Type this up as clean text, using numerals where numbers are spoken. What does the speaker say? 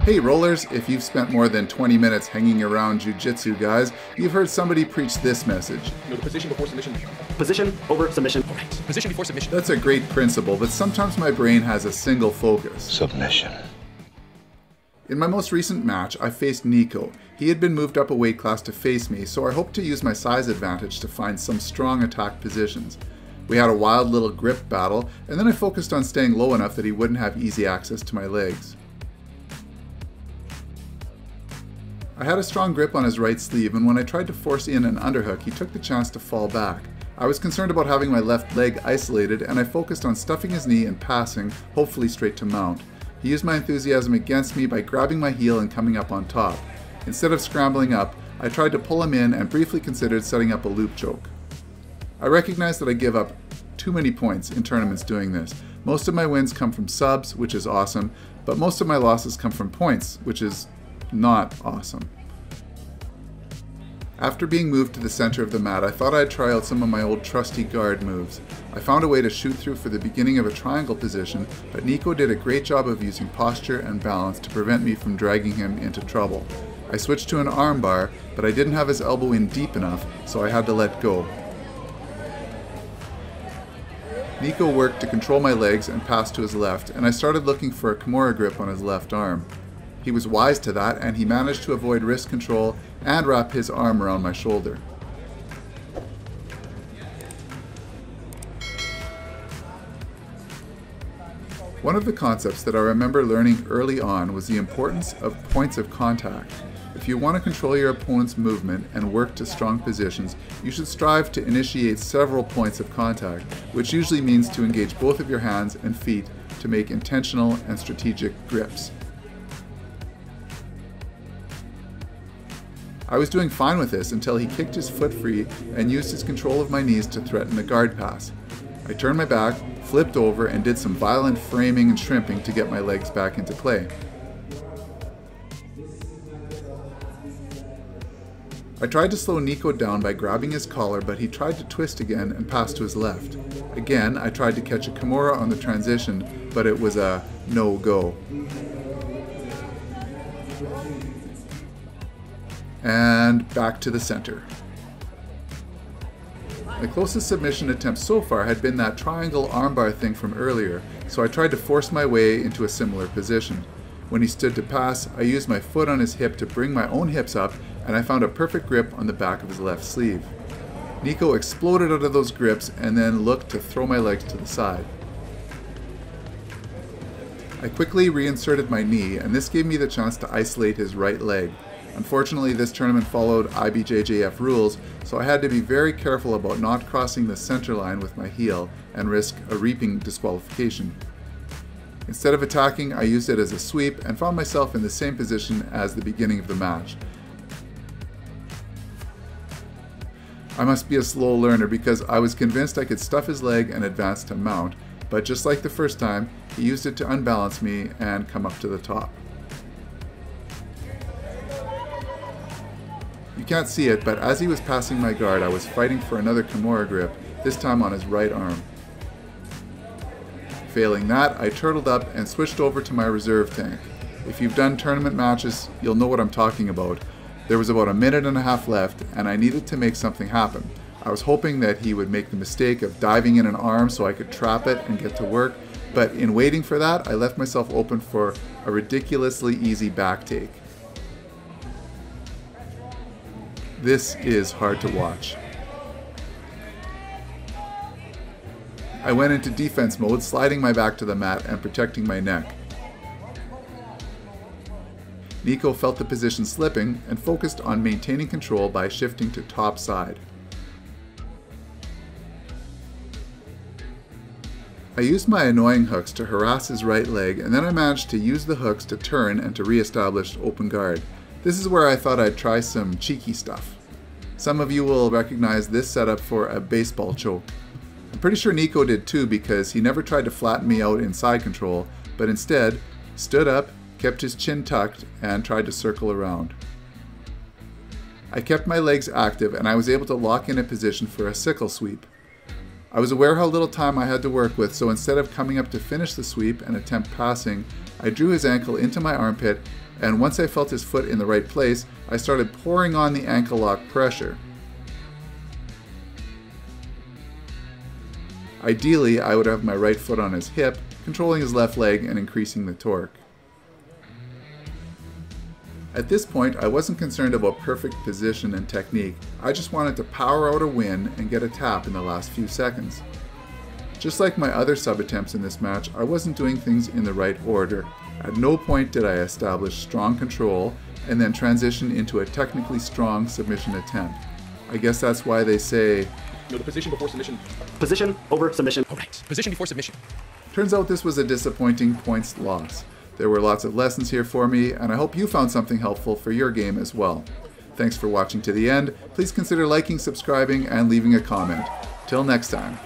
Hey rollers, if you've spent more than 20 minutes hanging around jiu-jitsu guys, you've heard somebody preach this message. No, the position before submission. Position over submission. Right. Position before submission. That's a great principle, but sometimes my brain has a single focus. Submission. In my most recent match, I faced Nico. He had been moved up a weight class to face me, so I hoped to use my size advantage to find some strong attack positions. We had a wild little grip battle, and then I focused on staying low enough that he wouldn't have easy access to my legs. I had a strong grip on his right sleeve, and when I tried to force in an underhook, he took the chance to fall back. I was concerned about having my left leg isolated, and I focused on stuffing his knee and passing, hopefully straight to mount. He used my enthusiasm against me by grabbing my heel and coming up on top. Instead of scrambling up, I tried to pull him in and briefly considered setting up a loop choke. I recognize that I give up too many points in tournaments doing this. Most of my wins come from subs, which is awesome, but most of my losses come from points, which is not awesome. After being moved to the center of the mat, I thought I'd try out some of my old trusty guard moves. I found a way to shoot through for the beginning of a triangle position, but Nico did a great job of using posture and balance to prevent me from dragging him into trouble. I switched to an arm bar, but I didn't have his elbow in deep enough, so I had to let go. Nico worked to control my legs and pass to his left, and I started looking for a Kimura grip on his left arm. He was wise to that, and he managed to avoid wrist control and wrap his arm around my shoulder. One of the concepts that I remember learning early on was the importance of points of contact. If you want to control your opponent's movement and work to strong positions, you should strive to initiate several points of contact, which usually means to engage both of your hands and feet to make intentional and strategic grips. I was doing fine with this until he kicked his foot free and used his control of my knees to threaten a guard pass. I turned my back, flipped over, and did some violent framing and shrimping to get my legs back into play. I tried to slow Nico down by grabbing his collar, but he tried to twist again and pass to his left. Again, I tried to catch a Kimura on the transition, but it was a no-go. And back to the center. My closest submission attempt so far had been that triangle armbar thing from earlier, so I tried to force my way into a similar position. When he stood to pass, I used my foot on his hip to bring my own hips up, and I found a perfect grip on the back of his left sleeve. Nico exploded out of those grips and then looked to throw my legs to the side. I quickly reinserted my knee, and this gave me the chance to isolate his right leg. Unfortunately, this tournament followed IBJJF rules, so I had to be very careful about not crossing the center line with my heel and risk a reaping disqualification. Instead of attacking, I used it as a sweep and found myself in the same position as the beginning of the match. I must be a slow learner because I was convinced I could stuff his leg and advance to mount, but just like the first time, he used it to unbalance me and come up to the top. You can't see it, but as he was passing my guard, I was fighting for another Kimura grip, this time on his right arm. Failing that, I turtled up and switched over to my reserve tank. If you've done tournament matches, you'll know what I'm talking about. There was about a minute and a half left, and I needed to make something happen. I was hoping that he would make the mistake of diving in an arm so I could trap it and get to work, but in waiting for that, I left myself open for a ridiculously easy back take. This is hard to watch. I went into defense mode, sliding my back to the mat and protecting my neck. Nico felt the position slipping and focused on maintaining control by shifting to top side. I used my annoying hooks to harass his right leg, and then I managed to use the hooks to turn and to re-establish open guard. This is where I thought I'd try some cheeky stuff. Some of you will recognize this setup for a baseball choke. I'm pretty sure Nico did too because he never tried to flatten me out in side control, but instead stood up, kept his chin tucked, and tried to circle around. I kept my legs active and I was able to lock in a position for a sickle sweep. I was aware how little time I had to work with, so instead of coming up to finish the sweep and attempt passing, I drew his ankle into my armpit, and once I felt his foot in the right place, I started pouring on the ankle lock pressure. Ideally, I would have my right foot on his hip, controlling his left leg and increasing the torque. At this point, I wasn't concerned about perfect position and technique. I just wanted to power out a win and get a tap in the last few seconds. Just like my other sub attempts in this match, I wasn't doing things in the right order. At no point did I establish strong control and then transition into a technically strong submission attempt. I guess that's why they say, No, the position before submission. Position over submission. Correct. Position before submission. Turns out this was a disappointing points loss. There were lots of lessons here for me, and I hope you found something helpful for your game as well. Thanks for watching to the end. Please consider liking, subscribing, and leaving a comment. Till next time.